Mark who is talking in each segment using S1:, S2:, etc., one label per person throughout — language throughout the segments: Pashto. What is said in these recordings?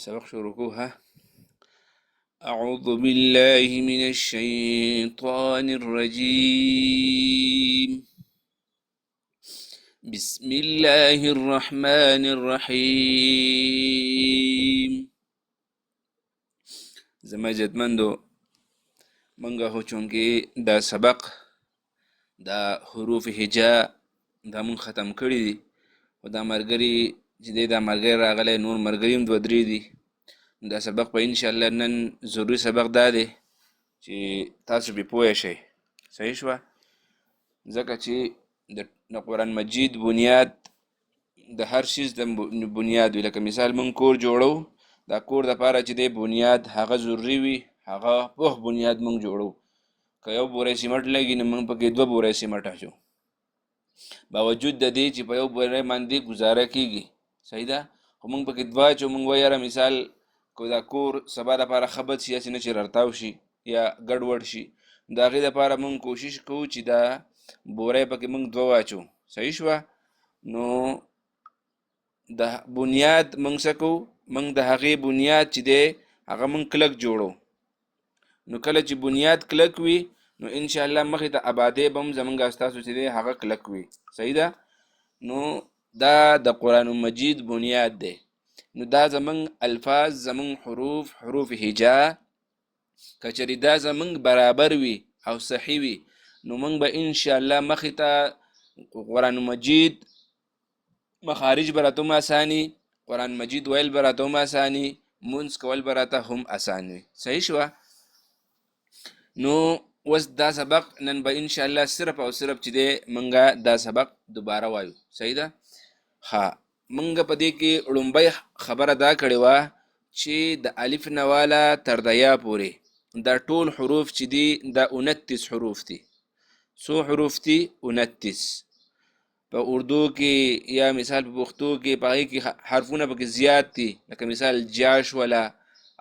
S1: سبق شروكوها. أعوذ بالله من الشيطان الرجيم. بسم الله الرحمن الرحيم. زما جدمندو منگا هو چونکه دا سبق دا حروف هجاء دا من ختم کړی دي او دا مرګري چې دا مرګري راغلی نور مرګریم دو درې دي. دا سبق په ان شاء الله نن ضروري سبق دا دی چې تاسو به پوه شئ. صحیح شو؟ ځکه چې د قرآن مجید بنیاد د هر شیز د بنیاد وي. لکه مثال مونږ کور جوړو، دا کور د پاره چې د بنیاد هغه ضروري وي، هغه پوخ بنیاد مونږ جوړو. که یو بوره سیمټ لګي نو مونږ پکې دوه بوره سیمټ اچو، باوجود د دې چې په یو بوره باندې گزاره کیږي. صحیح ده؟ خو مونږ پکې دوه اچو. مونږ وایره مثال کو دا کور سبا لپاره خبط شي چې نه چې رړتاو شي یا ګډوډ شي، د هغې لپاره مونږ کوشش کوو چې دا بوره پکې مونږ دوه واچو. صحیح شوه؟ نو د بنیاد مونږ څه کوو؟ مونږ د هغې بنیاد چې دی هغه مونږ کلک جوړو. نو کله چې بنیاد کلک وي نو انشاءالله مخې ته آبادی به هم زمونږ ستاسو چې دی هغه کلک وي. صحیح ده؟ نو دا د قرآن مجید بنیاد دی. نو دا زمونږ الفاظ، زمونږ حروف هجا که چېرې دا زمونږ برابر وي او صحیح وي نو مونږ به انشاءالله مخې ته قرآن مجید مخارج به راته هم اساني، قرآن مجید ویل به راته هم اساني، مونځ کول به راته هم اسان وي. صحیح شوه؟ نو اوس دا سبق نن به انشاءالله صرف او صرف چې دی مونږه دا سبق دوباره وایو. صحیح ده؟ ها، مونږ په دې کې لومبۍ خبره دا کړې وه چې د الف نه واله تر د یا پورې دا ټول حروف چې دي دا 29 حروف دي. څو حروف دي؟ 29. په اردو کې یا مثال په پښتو کې په هغې کې حرفونه پکې زیات دي، لکه مثال جاش ولا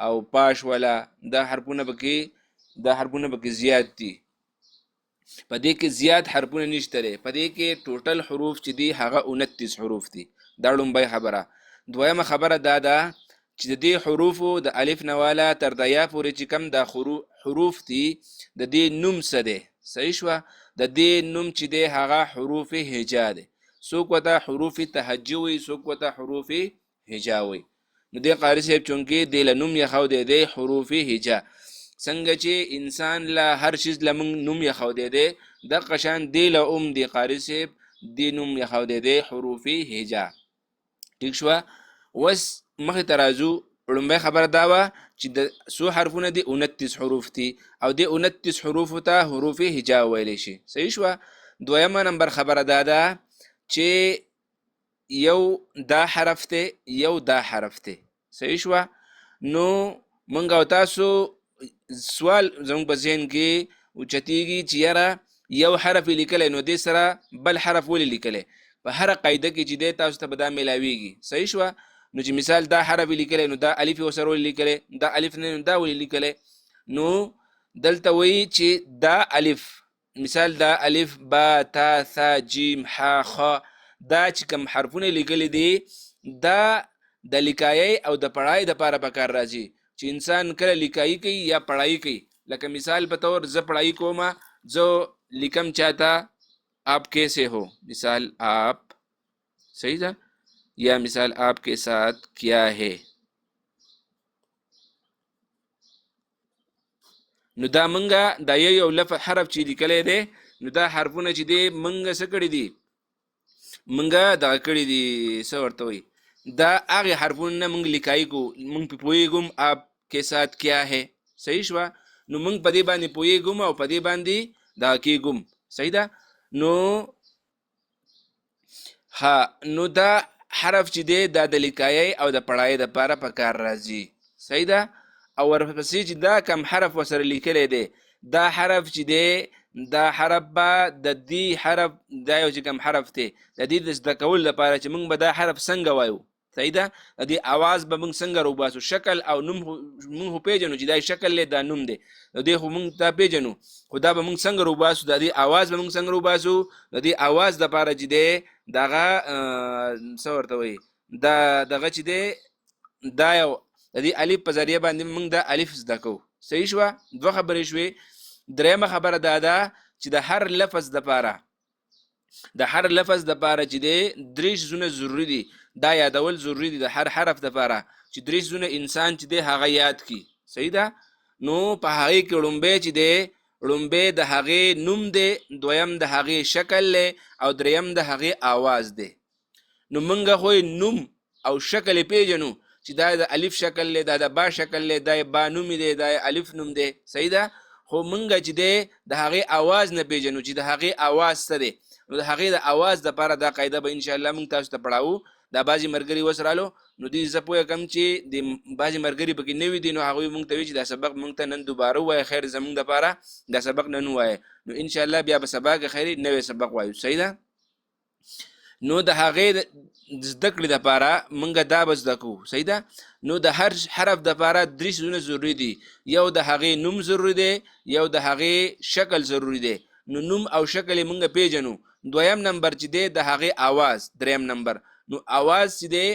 S1: او پاش ولا، دا حرفونه پکې زیات دي. په دې کې زیات حرفونه نشته دی. په دې کې ټوټل حروف چې دي هغه 29 حروف دي. دا لومبۍ خبره. دویمه خبره دا ده چې د دې حروفو د الف نه واله تر د یا پورې چې کم دا حروف دي د دې نوم څه دی؟ صحیح شوه؟ د دې نوم چې دی هغه حروف هجا دی. څوک ورته حروف تهجي وایي، څوک ورته حروف هجا وایي. نو دې قاري صاحب چونکې دې له نوم یې دی حروف هجا. څنګه چې انسان له هر شیز له موږ نوم یې دی دغه شان دې له دې قاري صاحب دې نوم یې دی حروف هجا. ټیک شوه؟ اوس مخې ته راځو. لومبۍ خبره دا وه چې د څو حرفونه دي؟ 29 حروف دي او دې 29 حروفو ته حروف هجا ویلی شي. صحیح شوه؟ دویمه نمبر خبره دا ده چې یو دا حرف دی، یو دا حرف دی. صحیح شوه؟ نو موږ او تاسو سوال زموږ په ذهن کې اوچتېږي چې یاره یو حرف یې لیکلی نو دې سره بل حرف ولې لیکلی؟ په هره قاعده کې چې دی تاسو ته به دا میلاویږي. صحیح شوه؟ نو چې مثال دا حرف یې لیکلی نو دا الف یې ورسره ولې لیکلی؟ دا الف نه نو دا ولې لیکلی؟ نو دلته وایي چې دا الف، مثال دا الف با تا ثا جیم ح خ، دا چې کوم حرفونه لیکلي دي دا د لیکایۍ او د پړای دپاره پکار راځي چې انسان کله لیکایي کوي یا پړایي کوي. لکه مثال په طور زه پړایي کومه، زه لیکم چاته آپ کیسے ہو، مثال آپ. صحیح ده؟ یا مثال آپ کے ساتھ کیا ہے. نو دا منګه دا یو حرف چې لیکلی دی نو دا حرفونه چې دی منګه څه کړي دي؟ منګه دغه کړي دي، څه ورته وایي؟ دا هغې حرفونه نه موږ لیکایي کوو، موږ پې پوهېږو آپ کے ساتھ کیا ہے. صحیح شوه؟ نو موږ په دې باندې پوهېږو او په دې باندې دغه کېږو. صحیح ده؟ نو ها، نو دا حرف چې دی دا د لیکایۍ او د پړایۍ دپاره په کار راځي. صحیح ده؟ او ورپسې چې دا کم حرف ورسره لیکلی دی دا حرف چې دی دا حرف به د دې حرف دا یو چې کم حرف دی د دې د زده کولو لپاره چې موږ به دا حرف څنګه وایو. صحیح ده؟ د دې اواز به موږ څنګه روباسو، شکل او نوم موږ خو پیژنو چې دا شکل دی دا نوم دی، د دې خو موږ دا پیژنو، خو دا به موږ څنګه روباسو، د دې اواز به موږ څنګه روباسو. د دې اواز دپاره چې دی دغه څه ورته وایي دغه چې دی دا یو د دې الف په ذریعہ باندې موږ د الف زده کوو. صحیح شو؟ دوه خبرې شوې. درېمه خبره دا ده چې د هر لفظ لپاره چې دی درې شیزونه ضروري دي، دا یادول ضروري دي د هر حرف لپاره چې درې شیزونه انسان چې دی هغه یاد کړي. صحیح ده؟ نو په هغې کې لومبی د هغې نوم دی، دویم د هغې شکل دی او دریم د هغې آواز دی. نو موږ خو نوم او شکل پیژنو چې دا د الف شکل دی، دا د با شکل دی، دا با نوم دی، دا الف نوم دی. صحیح ده؟ خو موږ چې دی د هغې آواز نه پیژنو چې د هغې آواز څه دی. نو د هغې د آواز دپاره دا قاعده به انشاءالله موږ تاسو ته پړاو. دا بعضې ملګري اوس رالو نو دوی زه پوهه کړم چې د بعضې ملګري پکې نوي دي، نو هغوی موږ ته وایي چې دا سبق موږ ته نن دوباره ووایه، خیر زموږ دپاره دا سبق نن ووایه. نو انشاءالله بیا به سبا که خیر نوی سبق وایو. صحیح ده؟ نو د هغې زده کړې دپاره موږ دا به زده کوو. صحیح ده؟ نو د هر حرف دپاره درې څیزونه ضروري دي. یو د هغې نوم ضروري دی، یو د هغې شکل ضروري دی. نو نوم او شکل یې موږ پیژنو. دویم نمبر چې دی د هغې آواز. دریم نمبر نو آواز چې دی،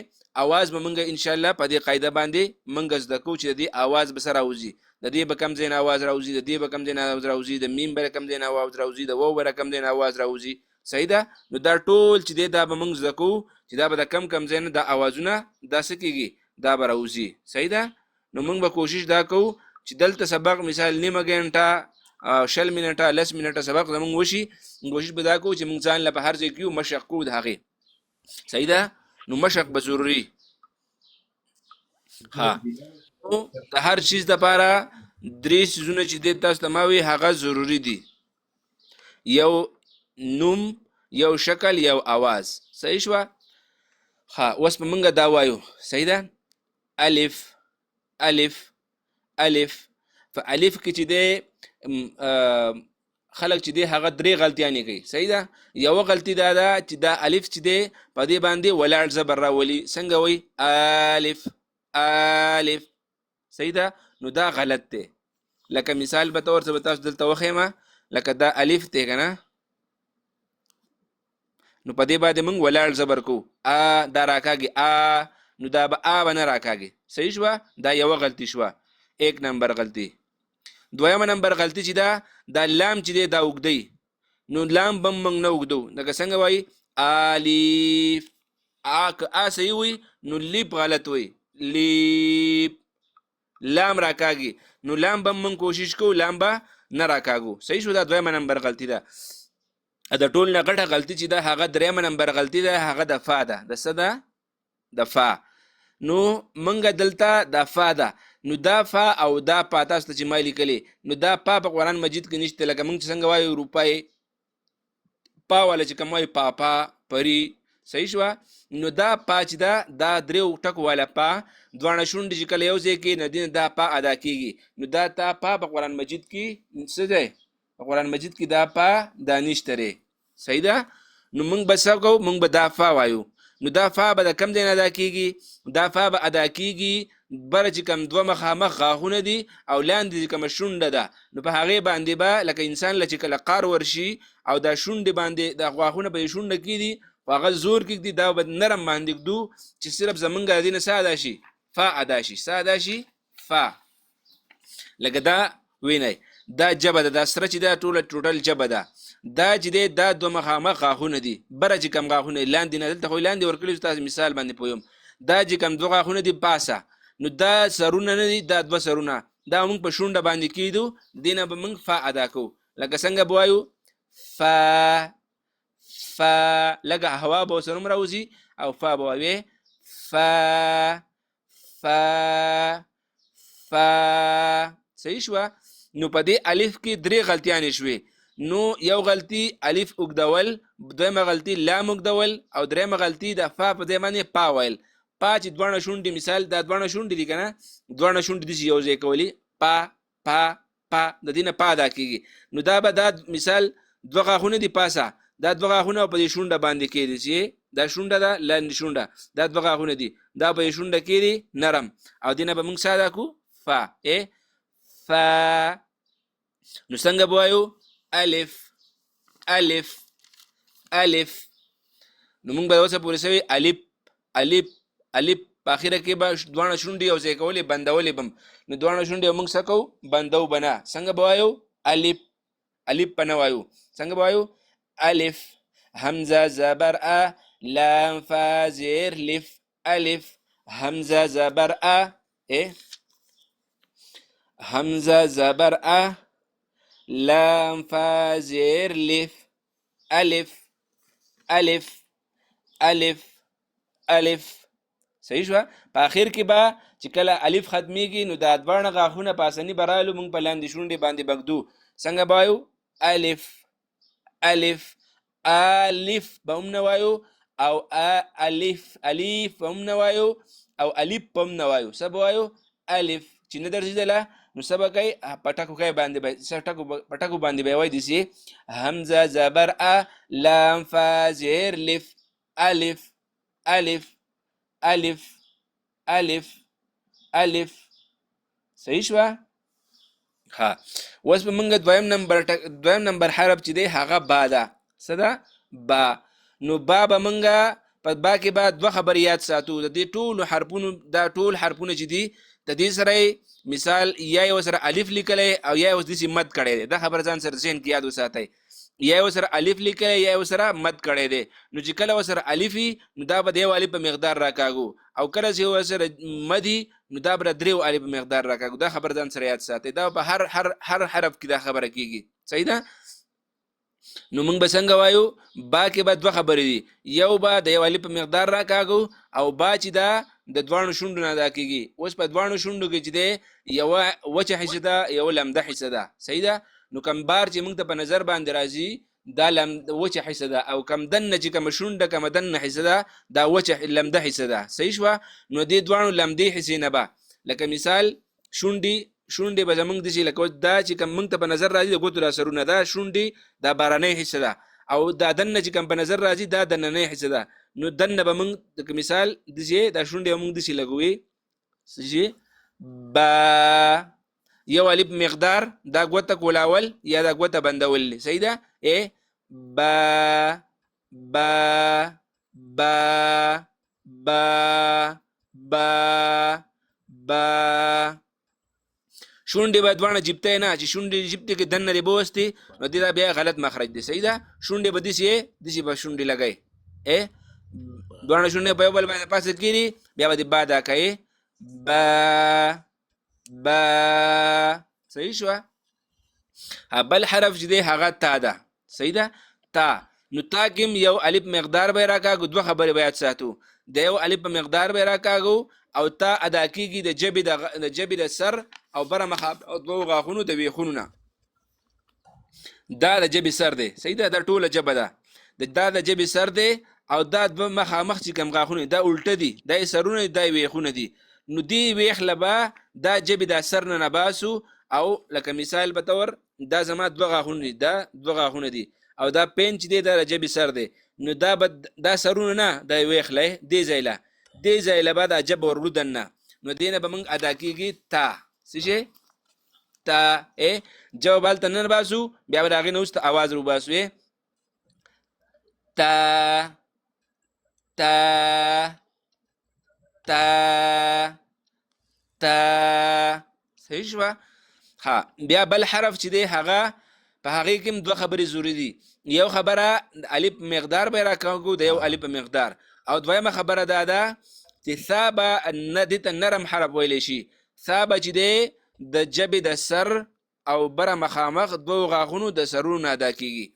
S1: آواز به موږ انشاءالله په دې قاعده باندې موږ زده کوو چې د دې آواز به څه راوځي، د دې به کم ځای نه آواز راوځي، د دې به کم ځای نه آواز راوځي، د میم به کم ځای نه آواز راوځي، د واو به کم ځای نه آواز راوځي. صحیح ده؟ نو دا ټول چې دی دا به موږ زده کوو چې دا به د کم ځای نه دا آوازونه دا څه کېږي، دا به راوځي. صحیح ده؟ نو موږ به کوشش دا کوو چې دلته سبق مثال نیمه ګنټه 60 منټه 10 منټه سبق زموږ وشي. کوشش به دا کوو چې موږ ځان له په هر ځای کې مشق کوو د هغې. صحیح ده؟ نو مشق به ضروري. ها نو د هر چیز دپاره درې څیزونه چې دی تاسو ته ما وایي هغه ضروري دي. یو نوم، یو شکل، یو آواز. صحیح شوه؟ ها اوس به موږ دا وایو. صحیح ده؟ الف الف الف. په الف کې چې دی خلک چې دی هغه درې غلطیانې کوي. صحیح ده؟ یوه غلطي دا ده چې دا الف چې دی په دې باندې ولاړ زبر راولي. څنګه وایي؟ الف الف. صحیح ده؟ نو دا غلط دی. لکه مثال به طور څه به تاسو دلته وښیمه، لکه دا الف دی که نه، نو په دې باندې موږ ولاړ زبر کوو. دا راکاږي نو دا به به نه راکاږي. صحیح شوه؟ دا یوه غلطي شوه، 1 نمبر غلطي. دویمه نمبر غلطي چې دا لام چې دی دا اوږدی، نو لام به موږ نه اوږدو. لکه څنګه وایي؟ الف. که صحیح وي نو لیپ غلط وي، لیپ. لام راکاږي نو لام به موږ کوشش کوو لام به نه راکاږو. صحیح شو؟ دا دویمه نمبر غلطي ده. د ټول نه غټه غلطي چې ده هغه دریمه نمبر غلطي ده، هغه د فا ده. د څه ده؟ د فا. نو موږ دلته د فا ده، نو دا فا او دا پا تاسو ته چې ما لیکلې، نو دا پا په قرآن مجید کې نشته. لکه موږ چې څنګه وایو روپۍ، پا والا چې کوم وایي پاپا، پری. صحیح شوه؟ نو دا پا چې ده دا دریو ټکو والا پا، دواړه شونډې چې کله یو ځای کې نو دې دا پا ادا کېږي. نو دا تا پا په قرآن مجید کې څه دی؟ په قرآن مجید کې دا پا دا نشته دی. صحیح ده؟ نو موږ به څه کوو؟ موږ به دا فا وایو. نو دا فا به د کم ځای نه ادا کېږي؟ دا فا به ادا کېږي بره چې کوم دوه مخامخ غاښونه دي او لاندې چې کومه شونډه ده، نو په هغې باندې به لکه انسان له چې کله قار ورشي او دا شونډې باندې د غاښونه به یې شونډه کېږي، په هغه زور کېږدي، دا به نرم باندې ږدو چې صرف زمونږ د دې نه څه ادا شي؟ فا ادا شي. څه ادا شي؟ فا. لکه دا وینئ دا جبه ده، دا سره چې دا ټوټل جبه ده. دا چې دی دا دوه مخامخ غاښونه دي، بره چې کوم غاښونه لاندې نه، دلته خو لاندې ورکړي تاسو مثال باندې پویم. دا چې کوم دوه غاښونه دي پاسه، نو دا سرونه نه دي، دا دوه سرونه، دا موږ په شونډه باندې کېدو، دې نه به موږ فا ادا کوو. لکه څنګه به وایو؟ فا فا. لږه هوا به ورسره هم راوځي او فا به وایې فا فا فا. صحیح شوه؟ نو په دې الف کې درې غلطیانې شوې. نو یو غلطي الف اوږدول، دویمه غلطي لام اوږدول، او دریمه غلطي د فا په ځای باندې پا ویل. پا چې دواړه شونډې، مثال دا دواړه شونډې دي که نه، دواړه شونډې دي چې یو ځای کولي، پا پا پا، د دې نه پا ادا کېږي. نو دا به دا مثال دوه غاښونه دي پاسه، دا دوه غاښونه په دې شونډه باندې کېدي چې دا شونډه ده، لاندې شونډه، دا دوه غاښونه دي، دا په دې شونډه کېدي نرم، او دې نه به موږ څه ادا کړو؟ فا. فا. نو څنګه به وایو؟ الف الف الف. نو موږ به اوسه پورې سوي الف الف الف په اخره کې به دواړه شونډې یو ځای کولې بندولې بم نو دواړه شونډې موږ څه کوو بندو بنا څنګه به وایو الف الف په نه وایو څنګه به وایو الف همزه زبر ا لام فا زیر لف الف همزه زبر ا همزه زبر ا لام فا زیر لف الف الف الف الف صحیح شو په اخر کې به چې کله الف ختمیږي نو دا دواړه غاښونه په اساني برالو موږ په لاندې شونډې باندې بګدو څنګه به وایو الف الف الف به هم نه وایو او الف الف به هم نه وایو او الف به هم نه وایو څه به وایو الف چې نه درځېدله نو څه به کوئ په ټکو باندې به یې وایي داسې همزه زبر ا لام فا زیر لف الف الف الف الف الف صحیح شوه ها اوس به موږ دویم نمبر حرف چې دی هغه با ده څه ده با نو با به موږ په با کې به دوه خبرې یاد ساتو د دې ټولو حرفونو دا ټول حرفونه چې دي د دې سره مثال یا یې ورسره الف لیکلی او یا یې اوس داسې مد کړی دی دا خبره ځان سره ذهن کې یاد وساتئ یا یې ورسره الف لیکلی یا یې ورسره مد کړی دی نو چې کله ورسره الف وي نو دا به د یو الف په مقدار راکاږو او کله چې ورسره مد وي نو دا به د درېو الف په مقدار راکاږو دا خبره ځان سره یاد ساتئ دا په هر حرف کې دا خبره کېږي صحیح ده نو موږ به څنګه وایو با کې به دوه خبرې دي یو به د یو الف په مقدار راکاږو او با چې دا د دواړو شونډو نه ادا کېږي اوس په دواړو شونډو کې چې دی یوه وچه حصه ده یوه لمده حصه ده صحیح ده نو کم بار چې موږ ته په نظر باندې راځي دا وچه حصه ده او کم دنه چې کومه شونډه کومه دنه حصه ده دا وچه لمده حصه ده صحیح شوه نو دې دواړو لمدې حصې نه به لکه مثال شونډې به زموږ داسې لکه دا چې کوم موږ ته په نظر راځي د ګوتو را سرونه دا شونډې دا بارنۍ حصه ده او دا دنه چې کوم په نظر راځي دا دننۍ حصه ده نو دنه به موږ مثال داسې دا شونډې به موږ داسې لګوي چې با یو الف مقدار دا ګوته کولاول یا دا ګوته بندول صحیح ده با با با با با با شونډې به دواړه جبته نه چې شونډې جبته کې دنه دې بوستې نو دې دا بیا غلط مخرج دی صحیح ده شونډې به داسې به شونډې لګئ دواړه شونډې په یو بل باندې پاسه کېږي بیا به دې با دا کوې با با صحیح شوه بل حرف چې دی هغه تا ده صحیح ده تا نو تا کې یو الف مقدار به یې راکاږو دوه خبرې به یاد ساتو د یو الف په مقدار به یې راکاږو او تا ادا کېږي د ژبې د سر او بره مخامخ دوو غاښونو د ویښونو نه دا د ژبې سر دی صحیح ده دا ټوله ژبه ده دا د ژبې سر دی او دا دوه مخامخ چې کوم غاښونه دا الټه دي دا یې سرونه دي دا یې ویښونه دي نو دې ویښ له به دا ژبې دا سر نه باسو او لکه مثال په طور دا زما دوه غاښونه دي دا دوه غاښونه دي او دا پین چې دی دا د ژبې سر دی نو دا سرونه نه دا یې ویښ لی دې ځای له به دا ژبه ور وړو دننه نو دې نه به موږ ادا کېږي تا څه شی تا جواب هلته نه باسو بیا به د هغې نه وروسته اواز رو باسو تا تا تا تا صحیح شوه ها بیا بل حرف چې دی هغه په هغې کې هم دوه خبرې ضروري دي یو خبره الف مقدار به یې راکاږو د یو الف مقدار او دویمه خبره دا ده چې ثا به دې ته نرم حرف ویلی شي ثا به چې دی د ژبې د سر او بره مخامخ دوو غاښونو د سرونو نه ادا کېږي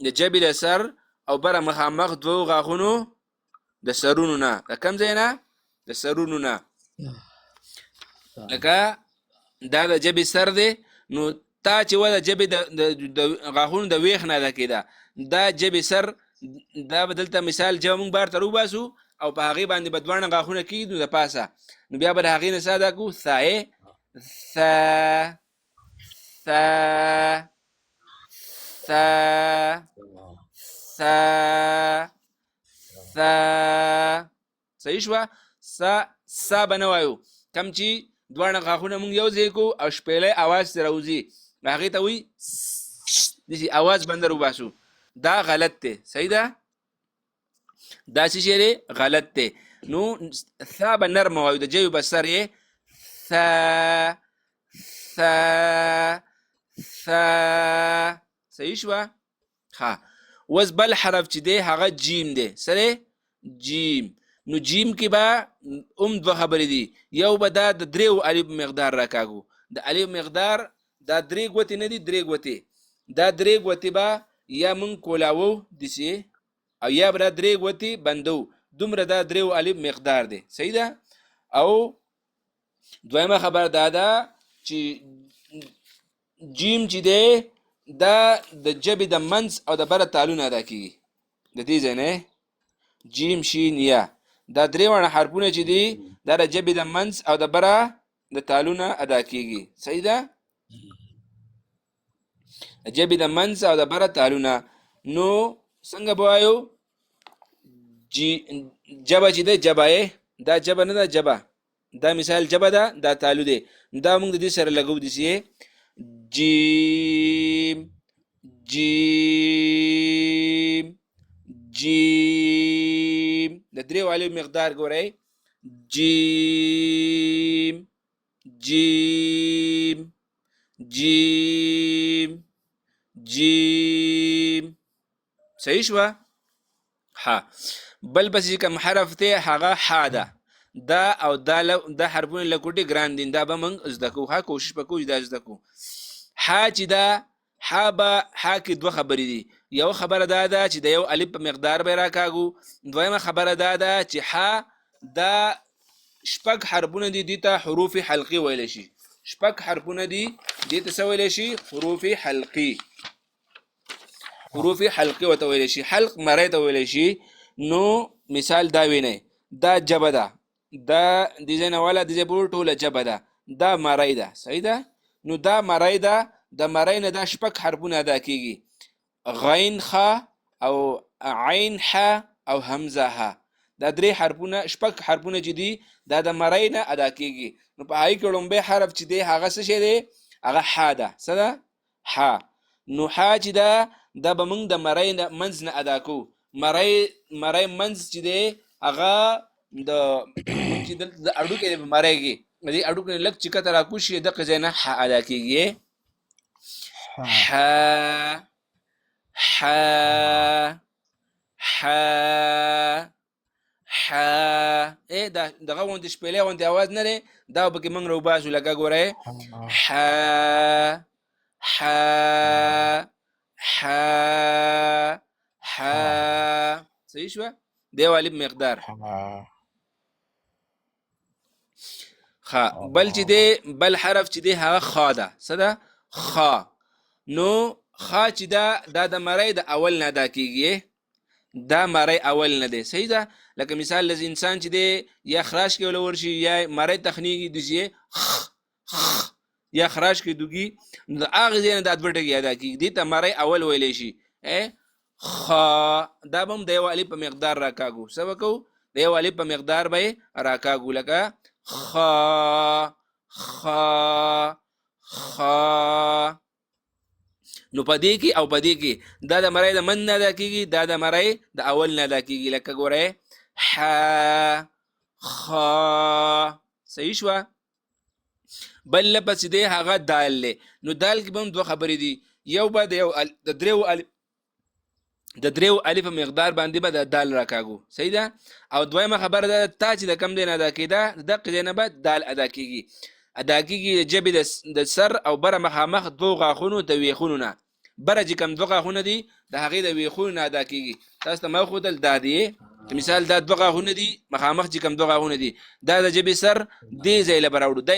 S1: د ژبې د سر او بره مخامخ دوو غاښونو د سرونو نه د کوم ځای نه د سرونو نه لکه دا د ژبې سر دی نو تا چې وه د ژبې د غاښونو د ویښ نه ادا کېده دا ژبې سر دا به دلته مثال ژبه موږ بار ته روباسو او په هغې باندې به دواړه غاښونه کېږي نو د پاسه نو بیا به د هغې نه څه ادا کړو ثا ثا ثا ثا ثا ثا صحیح شوه سا به نه وایو کم چې دواړه غاښونه موږ یو ځای کړو او شپېلی اواز ترې راوځي هغې ته وایي داسې اواز بنده روباسو دا غلط دی صحیح ده دا څه شی دی غلط دی نو ثا به نرمه وایو د جیو به سر یې ثا ثا ثا صحیح شوه ها اوس بل حرف چې دی هغه جیم دی سره جیم نو جیم کې به دوه خبرې دي یو به دا د دریو الف مقدار راکاږو د الف مقدار دا درې ګوتې نه دي درې ګوتې دا درې ګوتې به یا مونږ کولاوو دسې او یا به دا درې ګوتې بندو دومره دا دریو الف مقدار دی صحیح ده او دویمه خبر دا ده چې جیم چې دی دا د جبې د منځ او د بره تالونه ادا کیږي د دې ځای نه جیم شین یا دا درې واړه حرفونه چې دي دا د جبې د منځ او د بره د تالونه ادا کیږي صحیح ده د جبې د منځ او د بره تالونه نو څنګه به وایو جبه چې ده جبه دا جبه نه ده جبه دا مثال جبه ده دا تالو دی دا موږ د دې سره لګو دسې جیم جیم جیم د دریو الف مقدار ګورئ جیم جیم جیم جیم صحیح شوه ها بل بس کوم حرف ته هغه ح ده دا او دا حرفونه لکوټي ګران دي دا به موږ زده کوو ها کوشش وکړو دا زده کوو ح چې دا ح به ح کې دوه خبرې دي یو خبره دا ده چې د یو الف په مقدار به راکاږو دویمه خبره دا ده چې ح دا شپږ حرفونه دي دي ته حروف حلقي ویل شي شپږ حرفونه دي دي ته څه ویل شي حروف حلقي حروف حلقي ورته ویل شي حلق مرۍ ته ویل شي نو مثال دا وینئ دا جبه ده دا د ځای نه والا د ځای پورې ټوله جبه ده دا مرۍ ده صحیح ده نو دا مرۍ ده د مرۍ نه دا شپږ حرفونه ادا کیږي غین خ او عین ح او همزه ح دا درې حرفونه شپږ حرفونه چې دي دا د مرۍ نه ادا کیږي نو په هغې کې لومبی حرف چې دی هغه څه شی دی هغه ح ده څه ده ح نو ح چې ده دا به موږ د مرۍ منځ نه ادا کوو مرۍ منځ چې دی هغه د چې د اډوکې دی په مرۍ کې د دې اډوکې نه لږ چې کته راکوشي دغه ځای نه ح ادا کیږي ح ح ح ح دا دغه غوندې شپېلې غوندې اواز نه دی دا به کې موږ راوباسو لکه ګورئ ح ح ح ح صحیح شوه دی الف مقدار خا بل چې دی بل حرف چې دی هغه خا ده څه ده خا نو خا چې دا د مرۍ د اول نه ادا کیږي دا مرۍ اول نه دی صحیح ده لکه مثال لز انسان چې دی یا خراش کې ولور شي یا مرۍ تخنیږي دسی یا خراش کې دوږي نو هغه ځای نه د ادبټي ادا کیږي دې ته مرۍ اول ویلی شي خا دا به هم د یو الف په مقدار راکاږو څه به کوو د یو الف په مقدار به راکاږو لکه خا خا خا نو پدې کې او پدې کې دا د مرۍ د من نه ادا کیږي دا د مرۍ د اول نه ادا کیږي لکه ګورئ ح خا صحیح شوه بل لپس دی هغه دال دی نو دال کې به هم دوه خبرې دي یو به د دریو الف مقدار باندې به د دال راکاږو صحیح ده او دویمه خبره ده تا چې د کم دی نه ادا کېده دقې دی نه به دال ادا کیږي د جبې د سر او بره مخامخ دوه غاښونو د ویښونو نه بره چې کم دوه غاښونه دي د هغې د ویښونو نه ادا کیږي تاسو ته ما وښودل دا دی مثال دا دوه غاښونه دي مخامخ چې کم دوه غاښونه دي دا د جبې سر دې ځای له به راوړو دا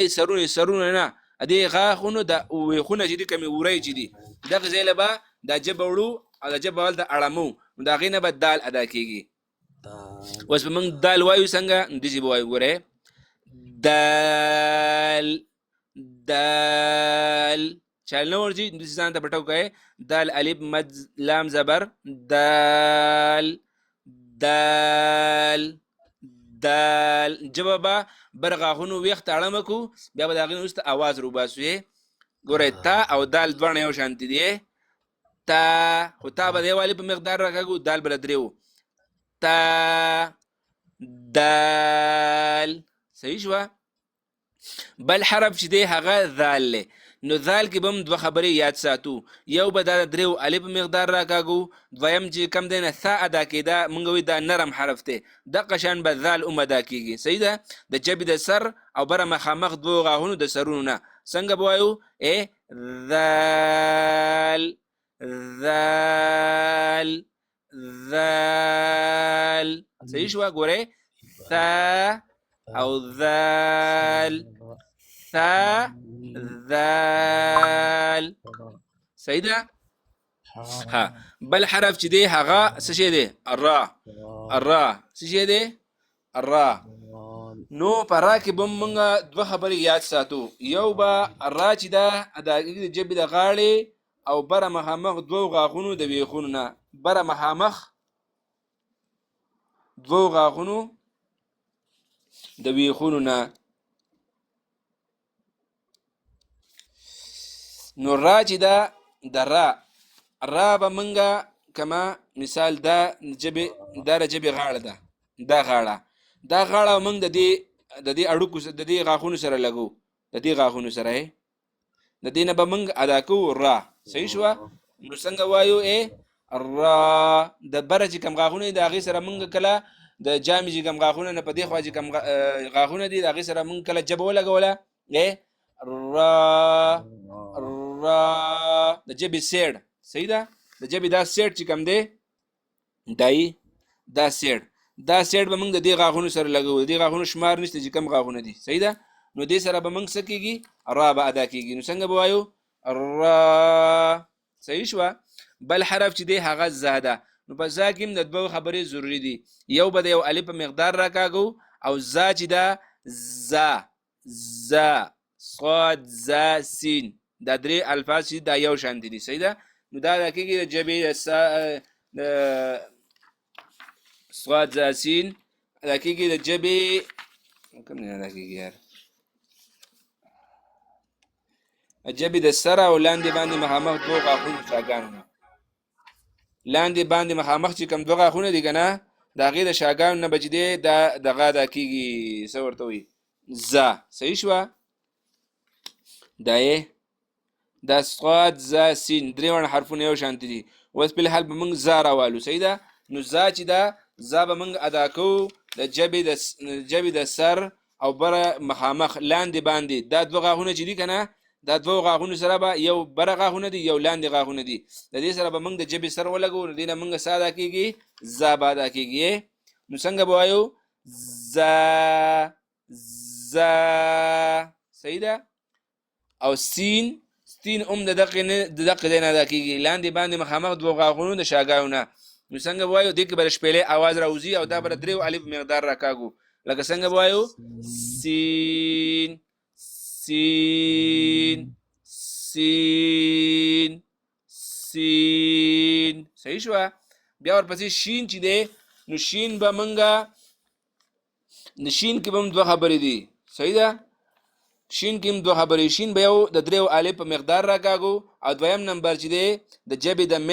S1: سرونه نه دې غاښونو د ویښونه چې دي کمې وری چې دي دغه ځای له به دا جبه وړو او د جبه ول د اړمو نو د هغې نه به دال ادا کیږي اوس به موږ دال وایو څنګه داسې به وایو ګورئ دال دال چل نه ورځي داسې ځان ته پټه وکړئ دال الف مد لام زبر دال دال دال جبه به بر غاښونو ویښ ته اړمه کړو بیا به د هغې نه وروسته اواز روباسو ګورئ تا او دال دواړه یو شانتي دي تا خو تا به د یو الف په مقدار راکاږو دال به له درېو تا دال. صحیح شوه. بل حرف چې دی هغه ذال دی. نو ذال کې به هم دوه خبرې یاد ساتو. یو به دا د دریو الف مقدار راکاږو، دویم چې کم دی نه ثا ادا کېده موږ وایو دا نرم حرف دی، دغه شان به ذال هم ادا کېږي. صحیح ده. د ژبې د سر او بره مخامخ دوو غاښونو د سرونو نه څنګه به وایو ذال ذال ذال. صحیح شوه. ګورئ ثا او ذال ثا ذال. صحیح ده. ها بل حرف چې دی هغه څه شی دی؟ الرا. الرا څه شی دی؟ الرا. نو په را کې به موږ دوه خبرې یاد ساتو. یو به الرا چې ده ادا کېږي د ژبې د غاړې او بره مخامخ دوو غاښونو د ویښونو نه، بره مخامخ دوو غاښونو د ویښونو نه. نو را چې ده د را را به منګه کما مثال دا ژبې دا د ژبې غاړه ده، دا غاړه دا غاړه موږ د دې اړوکو د دې غاښونو سره لګو، د دې غاښونو سره د دې نه به موږ ادا کوو را. صحیح شوه. نو څنګه وایو را د بره چې کم غاښونه د هغې سره موږ کله د جامې چې کم غاښونه نه په دې خوا چې کم غاښونه دي د هغې سره موږ کله ژبه ولګوله را را د ژبې سیډ. صحیح ده. د ژبې دا سیډ چې کم دی دای دا سیډ به موږ د دې غاښونو سره لګوو. د دې غاښونو شمار نشته چې کم غاښونه دي. صحیح ده. نو دې سره به موږ څه کېږي؟ را به ادا کېږي. نو څنګه به وایو؟ را. صحیح شوه. بل حرف چې دی هغه زا ده. نو په زا کې هم د دوه خبرې ضروري دي. یو به د یو الف په مقدار راکاږو او زا چې ده زا زا صاد زا سین دا درې الفاظ چې دا یو شان دي. صحیح ده. نو دا ادا کېږي د ژبې د صاد زا سین ادا کېږي د ژبې کوم نه ادا کېږي یار ژبې د سره او لاندې باندې مخامخ دوه غاښونو شاګانو نه. لاندې باندې مخامخ چې کوم دوه غاښونه دي که نه د هغې د شاګانو نه به چې دی دا دغه ادا کېږي څه ورته وایي زا. صحیح شوه. دا دا صاد زا سین درې واړه حرفونه یو شانتي دي. اوس په حال به موږ زا راوالو. صحیح ده. نو زا چې ده زا به موږ ادا کوو د ژبې د سر او بره مخامخ لاندې باندې دا دوه غاښونه چې دي که نه دا دوه غاښونو سره به یو بره غاښونه دي یو لاندې غاښونه دي. د دې سره به موږ د ژبې سر ولګو. نو دې نه موږ څه ادا کېږي؟ زا به ادا کېږي. نو څنګه به وایو؟ زا زا. صحیح ده. او سین هم د دقې ځای نه ادا کېږي لاندې باندې مخامخ دوه غاښونو د شاګانو نه. نو څنګه به وایو؟ دې کې به د شپېلۍ اواز راوځي او دا به د دریو الف مقدار راکاږو. لکه څنګه به وایو؟ سین سین سین سین. صحیح شوه. بیا ورپسې شین چې دی نو شین به منګه د شین کې به هم دوه خبرې دي. صحیح ده. شین کې هم دوه خبرې. شین به یو د دریو الف په مقدار راکاږو او دویم نمبر چې دی د ژبې د